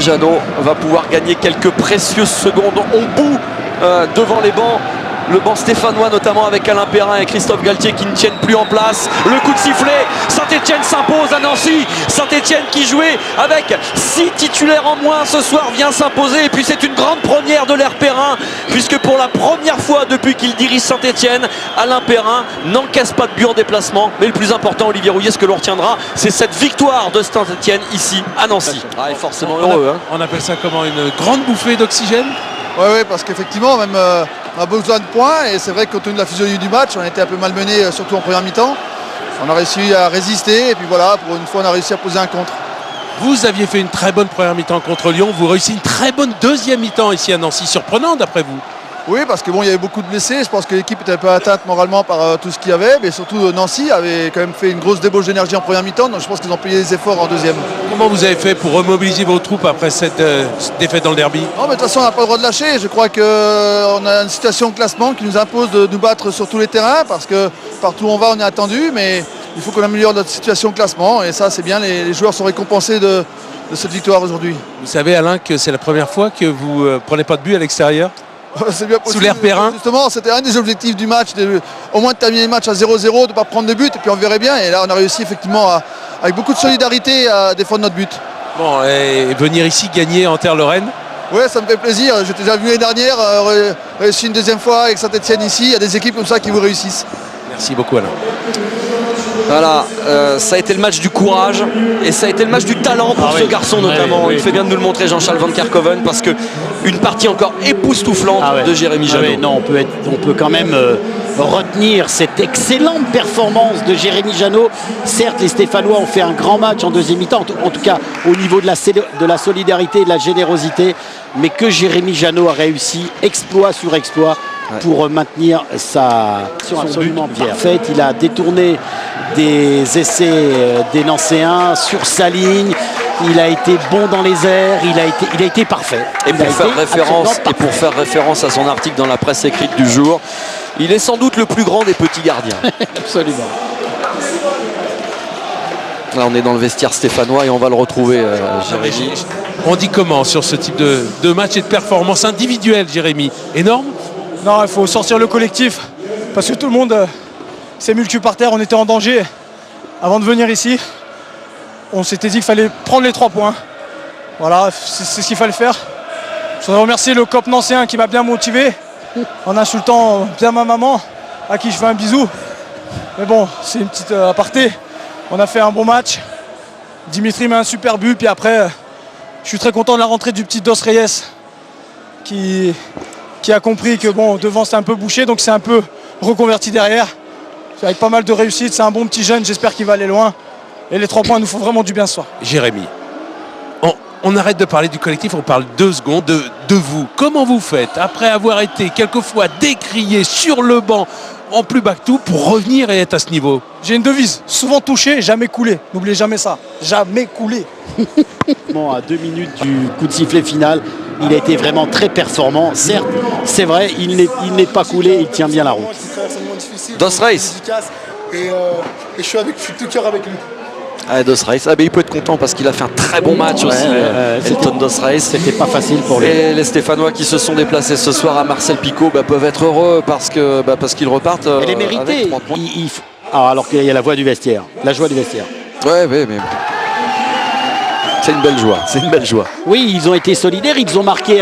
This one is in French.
Jeannot va pouvoir gagner quelques précieuses secondes. On bout devant les bancs. Le banc stéphanois, notamment avec Alain Perrin et Christophe Galtier qui ne tiennent plus en place. Le coup de sifflet, Saint-Etienne s'impose à Nancy. Saint-Etienne qui jouait avec 6 titulaires en moins ce soir vient s'imposer. Et puis c'est une grande première de l'Air Perrin, puisque pour la première fois depuis qu'il dirige Saint-Etienne, Alain Perrin n'encaisse pas de but en déplacement. Mais le plus important, Olivier Rouillet, ce que l'on retiendra, c'est cette victoire de Saint-Etienne ici à Nancy. Ah, et forcément heureux. On appelle ça comment, une grande bouffée d'oxygène? Oui, parce qu'effectivement, même on a besoin de points. Et c'est vrai que compte tenu de la physionomie du match, on a été un peu malmené, surtout en première mi-temps. On a réussi à résister. Et puis voilà, pour une fois, on a réussi à poser un contre. Vous aviez fait une très bonne première mi-temps contre Lyon. Vous réussissez une très bonne deuxième mi-temps ici à Nancy. Surprenant d'après vous? Oui, parce que bon, il y avait beaucoup de blessés. Je pense que l'équipe était un peu atteinte moralement par tout ce qu'il y avait. Mais surtout, Nancy avait quand même fait une grosse débauche d'énergie en première mi-temps. Donc je pense qu'ils ont payé les efforts en deuxième. Comment vous avez fait pour remobiliser vos troupes après cette défaite dans le derby? Non, mais de toute façon, on n'a pas le droit de lâcher. Je crois qu'on a une situation de classement qui nous impose de nous battre sur tous les terrains. Parce que partout où on va, on est attendu. Mais il faut qu'on améliore notre situation de classement. Et ça, c'est bien. Les joueurs sont récompensés de cette victoire aujourd'hui. Vous savez, Alain, que c'est la première fois que vous prenez pas de but à l'extérieur? C'est bien possible. Sous l'Air Perrin. Justement, c'était un des objectifs du match, au moins de terminer le match à 0-0, de ne pas prendre de but, et puis on verrait bien. Et là, on a réussi effectivement, avec beaucoup de solidarité, à défendre notre but. Bon, et venir ici gagner en Terre-Lorraine? Oui, ça me fait plaisir. J'étais déjà venu l'année dernière, réussi une deuxième fois avec Saint-Etienne ici. Il y a des équipes comme ça qui vous réussissent. Merci beaucoup, Alain. Voilà, ça a été le match du courage et ça a été le match du talent pour ce garçon notamment. Oui. Il fait bien de nous le montrer, Jean-Charles Van Kerkhoven, parce que une partie encore époustouflante de Jérémy Jeannot. Non, on peut quand même retenir cette excellente performance de Jérémy Jeannot. Certes, les Stéphanois ont fait un grand match en deuxième mi-temps, en tout cas au niveau de la solidarité et de la générosité, mais que Jérémy Jeannot a réussi exploit sur exploit pour maintenir son absolument parfaite. Il a détourné des essais des Nancéens sur sa ligne. Il a été bon dans les airs. Il a été parfait. Et pour faire référence à son article dans la presse écrite du jour, il est sans doute le plus grand des petits gardiens. Absolument. Là, on est dans le vestiaire stéphanois et on va le retrouver, Jérémy. On dit comment sur ce type de match et de performance individuelle, Jérémy? Énorme? Non, il faut sortir le collectif parce que tout le monde s'est mis le cul par terre. On était en danger avant de venir ici. On s'était dit qu'il fallait prendre les 3 points. Voilà, c'est ce qu'il fallait faire. Je voudrais remercier le COP nancéen qui m'a bien motivé en insultant bien ma maman à qui je fais un bisou. Mais bon, c'est une petite aparté. On a fait un bon match. Dimitri met un super but. Puis après, je suis très content de la rentrée du petit Dos Reyes qui a compris que bon, devant c'est un peu bouché, donc c'est un peu reconverti derrière. Avec pas mal de réussite, c'est un bon petit jeune, j'espère qu'il va aller loin. Et les 3 points nous font vraiment du bien ce soir. Jérémy, on arrête de parler du collectif, on parle 2 secondes de vous. Comment vous faites, après avoir été quelquefois décrié sur le banc en plus bas que tout, pour revenir et être à ce niveau? J'ai une devise, souvent touché, jamais coulé. N'oubliez jamais ça, jamais coulé. Bon, à 2 minutes du coup de sifflet final, il a été vraiment très performant. Certes, c'est vrai, il n'est pas coulé, il tient bien la route. Dos Reyes. Et je suis tout cœur avec lui. Ah, Dos Reyes, mais il peut être content parce qu'il a fait un très bon match aussi. Elton Dos Reyes. C'était pas facile pour lui. Et les Stéphanois qui se sont déplacés ce soir à Marcel Picot peuvent être heureux parce qu'ils repartent Elle est méritée. avec 3 points. Alors qu'il y a la voix du vestiaire, la joie du vestiaire. Ouais, mais c'est une belle joie. C'est une belle joie. Oui, ils ont été solidaires, ils ont marqué